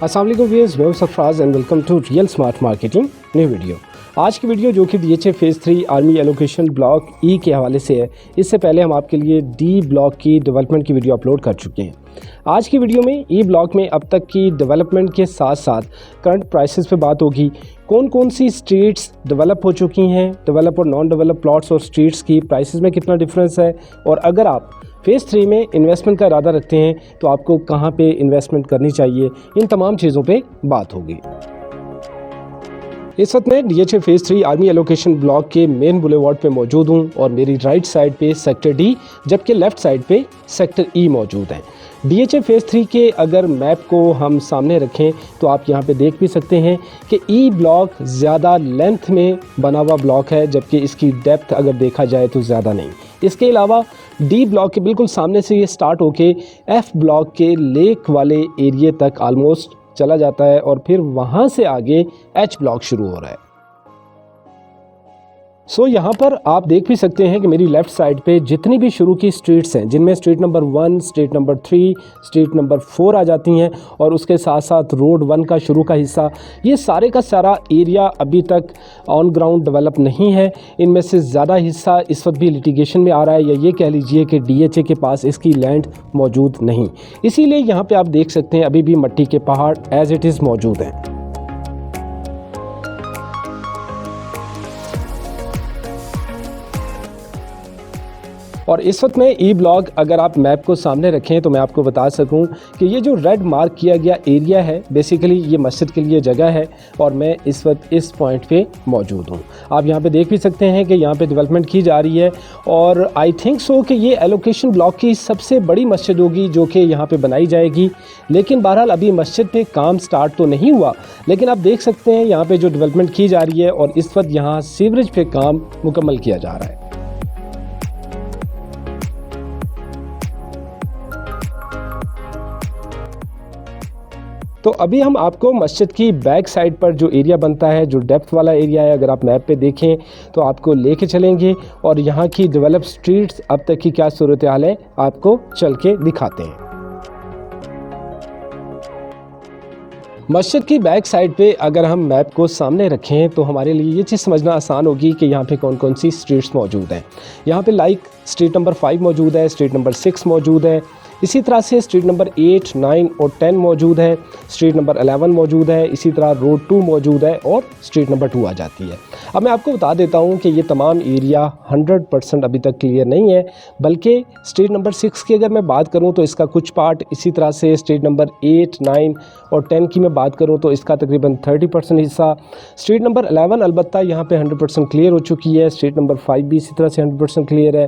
अस्सलाम वालेकुम व्यूअर्स, मैं Sarfaraz and welcome to real smart marketing new video. आज की वीडियो जो कि DHA phase 3 army allocation block E के हवाले से है। इससे पहले हम आपके लिए डी ब्लॉक की डेवलपमेंट की वीडियो अपलोड कर चुके हैं। आज की वीडियो में ई ब्लॉक में अब तक की डेवलपमेंट के साथ साथ करंट प्राइसेस पे बात होगी। कौन कौन सी स्ट्रीट्स डेवलप हो चुकी हैं, डेवलप और नॉन डेवलप प्लॉट्स और स्ट्रीट्स की प्राइसेस में कितना डिफरेंस है, और अगर आप फेज़ 3 में इन्वेस्टमेंट का इरादा रखते हैं तो आपको कहां पे इन्वेस्टमेंट करनी चाहिए, इन तमाम चीज़ों पे बात होगी। इस वक्त मैं DHA phase 3 army allocation block के मेन बुलेवार्ड पे मौजूद हूं और मेरी राइट साइड पे सेक्टर डी जबकि लेफ़्ट साइड पे सेक्टर ई मौजूद है। DHA फेज़ 3 के अगर मैप को हम सामने रखें तो आप यहां पे देख भी सकते हैं कि ई ब्लॉक ज़्यादा लेंथ में बना हुआ ब्लॉक है, जबकि इसकी डेप्थ अगर देखा जाए तो ज़्यादा नहीं। इसके अलावा डी ब्लॉक के बिल्कुल सामने से ये स्टार्ट होके एफ ब्लॉक के लेक वाले एरिए तक ऑलमोस्ट चला जाता है और फिर वहाँ से आगे एच ब्लॉक शुरू हो रहा है। सो यहाँ पर आप देख भी सकते हैं कि मेरी लेफ़्ट साइड पे जितनी भी शुरू की स्ट्रीट्स हैं, जिनमें street number 1, street number 3, street number 4 आ जाती हैं और उसके साथ साथ रोड 1 का शुरू का हिस्सा, ये सारे का सारा एरिया अभी तक ऑन ग्राउंड डेवलप नहीं है। इनमें से ज़्यादा हिस्सा इस वक्त भी लिटिगेशन में आ रहा है, या ये कह लीजिए कि DHA के पास इसकी लैंड मौजूद नहीं। इसीलिए यहाँ पर आप देख सकते हैं अभी भी मिट्टी के पहाड़ एज इट इज़ मौजूद हैं। और इस वक्त में ई ब्लॉक अगर आप मैप को सामने रखें तो मैं आपको बता सकूं कि ये जो रेड मार्क किया गया एरिया है, बेसिकली ये मस्जिद के लिए जगह है और मैं इस वक्त इस पॉइंट पे मौजूद हूं। आप यहां पे देख भी सकते हैं कि यहां पे डेवलपमेंट की जा रही है और आई थिंक सो कि ये एलोकेशन ब्लॉक की सबसे बड़ी मस्जिद होगी जो कि यहाँ पर बनाई जाएगी। लेकिन बहरहाल अभी मस्जिद पे काम स्टार्ट तो नहीं हुआ, लेकिन आप देख सकते हैं यहाँ पर जो डेवलपमेंट की जा रही है और इस वक्त यहाँ सीवरेज पे काम मुकम्मल किया जा रहा है। तो अभी हम आपको मस्जिद की बैक साइड पर जो एरिया बनता है, जो डेप्थ वाला एरिया है, अगर आप मैप पे देखें तो आपको लेके चलेंगे और यहाँ की डेवलप स्ट्रीट्स अब तक की क्या सूरत हाल है आपको चल के दिखाते हैं। मस्जिद की बैक साइड पे अगर हम मैप को सामने रखें तो हमारे लिए ये चीज़ समझना आसान होगी कि यहाँ पे कौन कौन सी स्ट्रीट्स मौजूद हैं। यहाँ पे लाइक स्ट्रीट नंबर 5 मौजूद है, स्ट्रीट नंबर 6 मौजूद है, इसी तरह से स्ट्रीट नंबर 8, 9 और 10 मौजूद है, स्ट्रीट नंबर 11 मौजूद है, इसी तरह रोड 2 मौजूद है और स्ट्रीट नंबर 2 आ जाती है। अब मैं आपको बता देता हूँ कि ये तमाम एरिया 100% अभी तक क्लियर नहीं है, बल्कि स्ट्रीट नंबर 6 की अगर मैं बात करूँ तो इसका कुछ पार्ट, इसी तरह से स्ट्रीट नंबर 8, 9 और 10 की मैं बात करूँ तो इसका तकरीबन 30% हिस्सा, स्ट्रीट नंबर 11 अलबत्ता यहाँ पे 100% क्लियर हो चुकी है, स्ट्रीट नंबर 5 भी इसी तरह से 100% क्लियर है।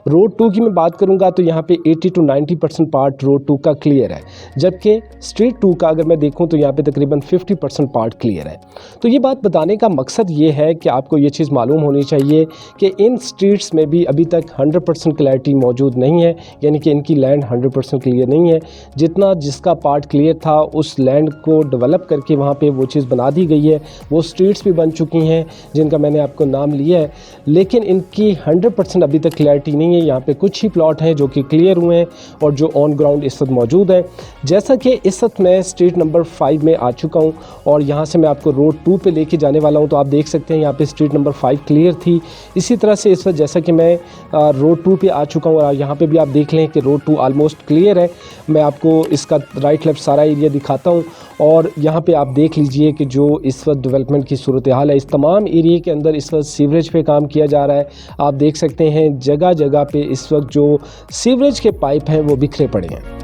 रोड 2 की मैं बात करूँगा तो यहाँ पे 80 to 90% पार्ट रोड 2 का क्लियर है, जबकि स्ट्रीट 2 का अगर मैं देखूं तो यहाँ पे तकरीबन 50% पार्ट क्लियर है। तो ये बात बताने का मकसद ये है कि आपको ये चीज़ मालूम होनी चाहिए कि इन स्ट्रीट्स में भी अभी तक 100% क्लैरिटी मौजूद नहीं है, यानी कि इनकी लैंड 100% क्लियर नहीं है। जितना जिसका पार्ट क्लियर था उस लैंड को डेवलप करके वहाँ पे वो चीज़ बना दी गई है, वो स्ट्रीट्स भी बन चुकी हैं जिनका मैंने आपको नाम लिया है, लेकिन इनकी 100% अभी तक क्लैरिटी नहीं है। यहाँ पे कुछ ही प्लॉट हैं जो कि क्लियर हुए हैं और जो ऑन ग्राउंड इस वक्त मौजूद है। जैसा कि इस वक्त मैं स्ट्रीट नंबर 5 में आ चुका हूं और यहां से मैं आपको रोड 2 पे लेके जाने वाला हूं, तो आप देख सकते हैं यहां पे स्ट्रीट नंबर 5 क्लियर थी। इसी तरह से इस वक्त जैसा कि मैं रोड 2 पे आ चुका हूं और यहां पे भी आप देख लें कि रोड 2 ऑलमोस्ट क्लियर है। मैं आपको इसका राइट लेफ्ट सारा एरिया दिखाता हूँ और यहाँ पे आप देख लीजिए कि जो इस वक्त डेवलपमेंट की सूरत हाल है, इस तमाम एरिया के अंदर इस वक्त सीवरेज पे काम किया जा रहा है। आप देख सकते हैं जगह जगह पे इस वक्त जो सीवरेज के पाइप हैं वो बिखरे पड़े हैं।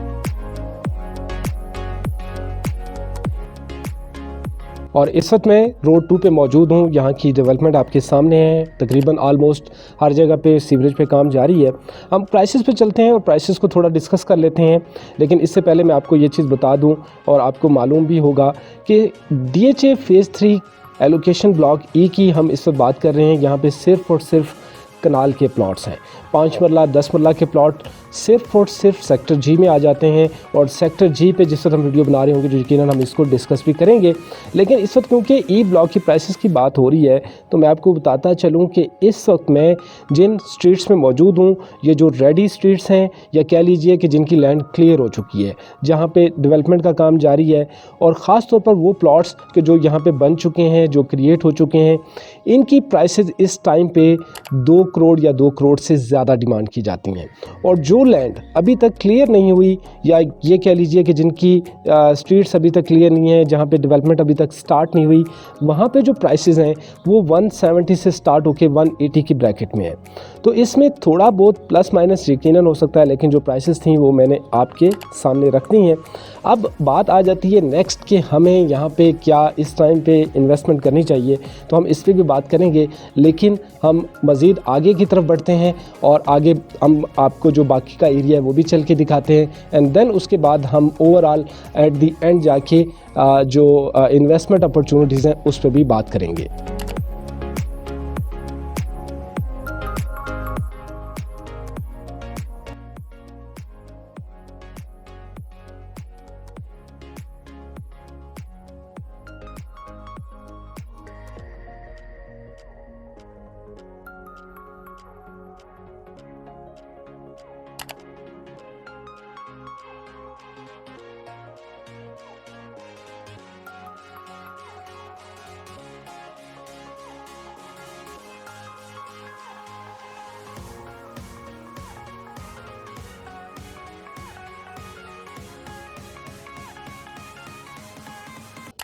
और इस वक्त मैं रोड 2 पे मौजूद हूँ। यहाँ की डेवलपमेंट आपके सामने है, तकरीबन ऑलमोस्ट हर जगह पे सीवरेज पे काम जारी है। हम प्राइसेस पे चलते हैं और प्राइसेस को थोड़ा डिस्कस कर लेते हैं, लेकिन इससे पहले मैं आपको ये चीज़ बता दूँ और आपको मालूम भी होगा कि DHA फेज़ 3 एलोकेशन ब्लॉक ई की हम इस वक्त बात कर रहे हैं। यहाँ पर सिर्फ़ और सिर्फ कनाल के प्लॉट्स हैं। 5 मरला 10 मरला के प्लॉट सिर्फ और सिर्फ सेक्टर जी में आ जाते हैं। और सेक्टर जी पे जिस वक्त हम वीडियो बना रहे होंगे तो यकीनन हम इसको डिस्कस भी करेंगे। लेकिन इस वक्त क्योंकि ई ब्लॉक की प्राइसेस की बात हो रही है तो मैं आपको बताता चलूँ कि इस वक्त मैं जिन स्ट्रीट्स में मौजूद हूँ, ये जो रेडी स्ट्रीट्स हैं या कह लीजिए कि जिनकी लैंड क्लियर हो चुकी है, जहाँ पे डेवलपमेंट का काम जारी है, और ख़ास तौर पर वो प्लॉट्स के जो यहाँ पे बन चुके हैं, जो क्रिएट हो चुके हैं, इनकी प्राइसेस इस टाइम पे 2 करोड़ या 2 करोड़ से ज़्यादा डिमांड की जाती हैं। और जो लैंड अभी तक क्लियर नहीं हुई, या ये कह लीजिए कि जिनकी स्ट्रीट्स अभी तक क्लियर नहीं है, जहाँ पे डेवलपमेंट अभी तक स्टार्ट नहीं हुई, वहाँ पे जो प्राइसेस हैं वो 170 से स्टार्ट होकर 180 की ब्रैकेट में है। तो इसमें थोड़ा बहुत प्लस माइनस यकीनन हो सकता है, लेकिन जो प्राइसेस थी वो मैंने आपके सामने रख दी हैं। अब बात आ जाती है नेक्स्ट कि हमें यहाँ पे क्या इस टाइम पे इन्वेस्टमेंट करनी चाहिए, तो हम इस पर भी बात करेंगे। लेकिन हम मज़ीद आगे की तरफ बढ़ते हैं और आगे हम आपको जो बाकी का एरिया है वो भी चल के दिखाते हैं, एंड देन उसके बाद हम ओवरऑल एट दी एंड जाके जो इन्वेस्टमेंट अपॉर्चुनिटीज़ हैं उस पर भी बात करेंगे।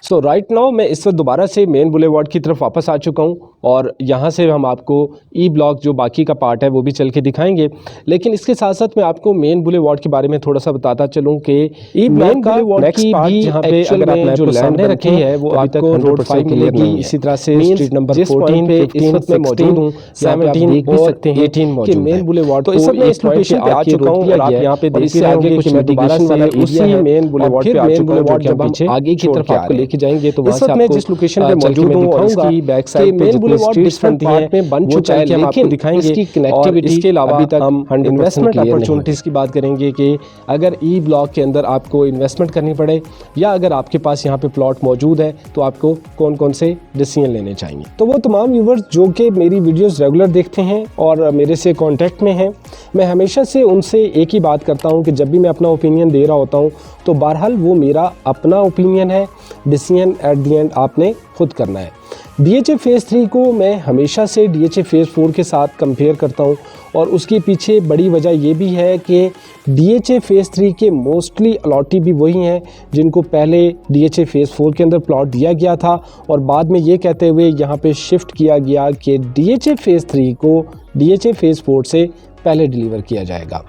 सो राइट नाउ मैं इस वक्त दोबारा से मेन बुलेवार्ड की तरफ वापस आ चुका हूँ, और यहाँ से हम आपको ई ब्लॉक जो बाकी का पार्ट है वो भी चल के दिखाएंगे। लेकिन इसके साथ साथ मैं आपको मेन बुलेवार्ड के बारे में थोड़ा सा बताता चलूँ कि ई ब्लॉक का नेक्स्ट पार्ट जहाँ पे अगर आप जो लैंड रखी है वो आपको रोड 5 मिलेगी। इसी तरह से स्ट्रीट नंबर 14 पे इस वक्त मैं मौजूद हूँ, 17 और 18 मौजूद है। मेन बुलेवार्ड तो इस वक्त मैं इस लोकेशन पे आ चुका हूँ और आप यहाँ पे देख रहे होंगे कि मैं दोबारा से उसी मेन बुलेवार्ड पे आ चुका हूँ, जब हम आगे की तरफ आपको लेके जाएंगे तो वहाँ से आपको जिस लोकेशन पे मौजूद हूँ और इसकी बैक साइड पे जितनी स्ट्रीट्स बनती हैं में बन चुका है, लेकिन हम आपको दिखाएंगे इसकी कनेक्टिविटी। इसके अलावा अभी तक हम इन्वेस्टमेंट अपॉर्चुनिटीज़ की बात करेंगे कि अगर ई ब्लॉक के अंदर आपको इन्वेस्टमेंट करनी पड़े या अगर आपके पास यहाँ पे प्लॉट मौजूद है तो आपको कौन कौन से डिसीजन लेने चाहिए। तो वो तमाम व्यूवर्स जो कि मेरी वीडियोस रेगुलर देखते हैं और मेरे से कांटेक्ट में हैं, मैं हमेशा से उनसे एक ही बात करता हूँ कि जब भी मैं अपना ओपिनियन दे रहा होता हूँ तो बहरहाल वो मेरा अपना ओपिनियन है, डिसीजन एट द एंड आपने खुद करना है। DHA फेज़ 3 को मैं हमेशा से DHA फेज़ 4 के साथ कंपेयर करता हूँ, और उसके पीछे बड़ी वजह ये भी है कि DHA फेज़ 3 के मोस्टली अलॉटी भी वही हैं जिनको पहले DHA फेज़ 4 के अंदर प्लॉट दिया गया था, और बाद में ये कहते हुए यहाँ पे शिफ्ट किया गया कि DHA फेज़ 3 को DHA फेज़ 4 से पहले डिलीवर किया जाएगा।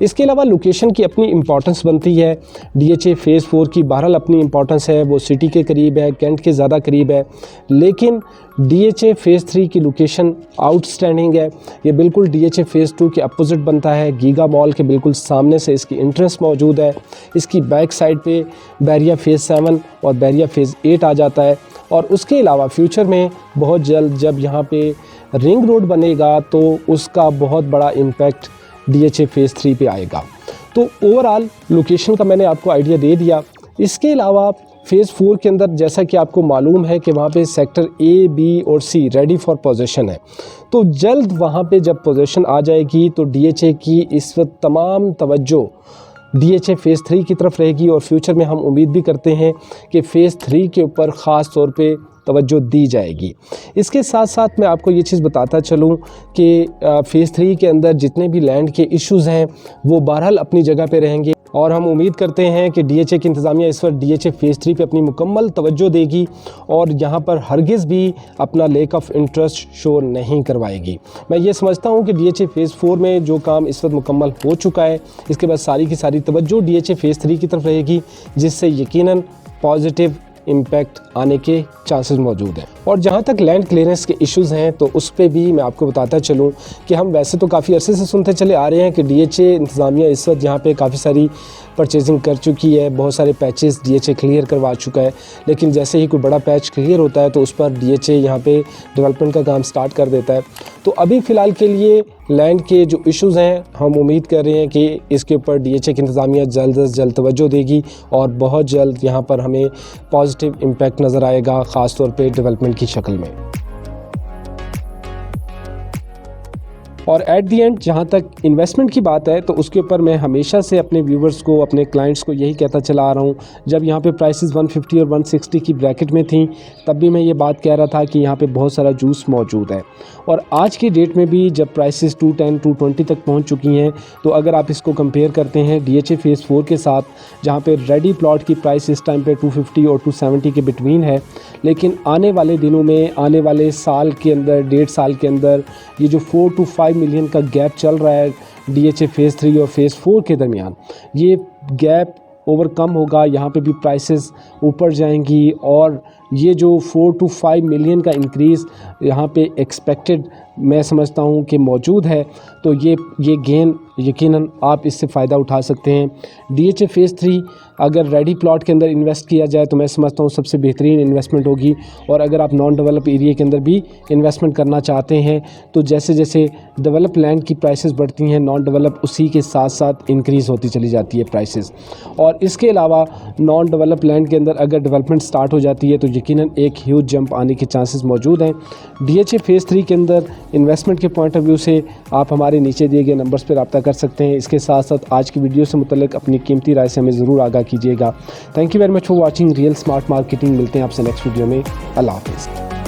इसके अलावा लोकेशन की अपनी इम्पॉर्टेंस बनती है। DHA फेज़ 4 की बहरहाल अपनी इम्पॉर्टेंस है, वो सिटी के करीब है, कैंट के ज़्यादा करीब है, लेकिन DHA फेज़ 3 की लोकेशन आउटस्टैंडिंग है। ये बिल्कुल DHA फेज़ 2 के अपोजिट बनता है, गीगा मॉल के बिल्कुल सामने से इसकी एंट्रेंस मौजूद है। इसकी बैक साइड पे बैरिया फेज़ 7 और बैरिया फेज़ 8 आ जाता है, और उसके अलावा फ्यूचर में बहुत जल्द जब यहाँ पे रिंग रोड बनेगा तो उसका बहुत बड़ा इम्पैक्ट DHA फेज़ 3 पे आएगा। तो ओवरऑल लोकेशन का मैंने आपको आइडिया दे दिया। इसके अलावा फेज़ 4 के अंदर जैसा कि आपको मालूम है कि वहाँ पे सेक्टर A, B और C रेडी फॉर पोजेशन है, तो जल्द वहाँ पे जब पोजेशन आ जाएगी तो DHA की इस वक्त तमाम तवज्जो DHA फेज़ 3 की तरफ रहेगी, और फ्यूचर में हम उम्मीद भी करते हैं कि फ़ेज़ 3 के ऊपर ख़ास तौर पे तवज्जो दी जाएगी। इसके साथ साथ मैं आपको ये चीज़ बताता चलूँ कि फ़ेज़ 3 के अंदर जितने भी लैंड के इश्यूज़ हैं वो बहरहाल अपनी जगह पे रहेंगे, और हम उम्मीद करते हैं कि DHA की इंतज़ामिया इस वक्त DHA फेज़ 3 पे अपनी मुकम्मल तवज्जो देगी और यहाँ पर हरगिज़ भी अपना लेक ऑफ इंटरेस्ट शो नहीं करवाएगी। मैं ये समझता हूँ कि DHA फेज़ 4 में जो काम इस वक्त मुकम्मल हो चुका है, इसके बाद सारी की सारी तवज्जो DHA फेज़ 3 की तरफ रहेगी, जिससे यकीनन पॉजिटिव इम्पैक्ट आने के चांसेस मौजूद हैं। और जहाँ तक लैंड क्लियरेंस के इश्यूज़ हैं तो उस पर भी मैं आपको बताता चलूँ कि हम वैसे तो काफ़ी अरसे से सुनते चले आ रहे हैं कि DHA इंतज़ामिया इस वक्त यहाँ पे काफ़ी सारी परचेजिंग कर चुकी है, बहुत सारे पैचेस DHA क्लियर करवा चुका है, लेकिन जैसे ही कोई बड़ा पैच क्लियर होता है तो उस पर DHA यहाँ पे डेवलपमेंट का काम स्टार्ट कर देता है। तो अभी फ़िलहाल के लिए लैंड के जो इश्यूज़ हैं, हम उम्मीद कर रहे हैं कि इसके ऊपर DHA की इंतज़ामिया जल्द से जल्द तवज्जो देगी और बहुत जल्द यहाँ पर हमें पॉजिटिव इम्पैक्ट नज़र आएगा, ख़ास तौर पे डेवलपमेंट की शक्ल में। और एट दी एंड जहाँ तक इन्वेस्टमेंट की बात है, तो उसके ऊपर मैं हमेशा से अपने व्यूवर्स को, अपने क्लाइंट्स को यही कहता चला आ रहा हूँ। जब यहाँ पे प्राइसेस 150 और 160 की ब्रैकेट में थी, तब भी मैं ये बात कह रहा था कि यहाँ पे बहुत सारा जूस मौजूद है। और आज की डेट में भी जब प्राइसेस 210, 220 तक पहुँच चुकी हैं, तो अगर आप इसको कंपेयर करते हैं DHA फेज़ 4 के साथ, जहाँ पर रेडी प्लॉट की प्राइस इस टाइम पर 250 और 270 के बिटवीन है, लेकिन आने वाले दिनों में, आने वाले साल के अंदर, 1.5 साल के अंदर, ये जो 4 to 5 मिलियन का गैप चल रहा है DHA फेज़ 3 और फेज़ 4 के दरमियान, ये गैप ओवरकम होगा। यहाँ पे भी प्राइसेस ऊपर जाएंगी और ये जो 4 to 5 मिलियन का इंक्रीज़ यहाँ पे एक्सपेक्टेड मैं समझता हूँ कि मौजूद है, तो ये गेन यकीनन आप इससे फ़ायदा उठा सकते हैं। DHA फेज़ 3 अगर रेडी प्लॉट के अंदर इन्वेस्ट किया जाए तो मैं समझता हूँ सबसे बेहतरीन इन्वेस्टमेंट होगी। और अगर आप नॉन डेवलप एरिया के अंदर भी इन्वेस्टमेंट करना चाहते हैं, तो जैसे जैसे डेवलप लैंड की प्राइसेस बढ़ती हैं, नॉन डेवलप उसी के साथ साथ इंक्रीज़ होती चली जाती है प्राइसेस। और इसके अलावा नॉन डेवलप लैंड के अंदर अगर डेवलपमेंट स्टार्ट हो जाती है, तो यकीनन एक ह्यूज जंप आने के चांसेस मौजूद हैं। DHA फेज़ 3 के अंदर इन्वेस्टमेंट के पॉइंट ऑफ व्यू से आप हमारे नीचे दिए गए नंबर्स पर रब्ता कर सकते हैं। इसके साथ साथ आज की वीडियो से मुतल्लिक अपनी कीमती राय से हमें ज़रूर आगाह कीजिएगा। Thank you very much for watching real smart marketing. मिलते हैं आपसे नेक्स्ट वीडियो में। अल्लाह हाफ़िज़।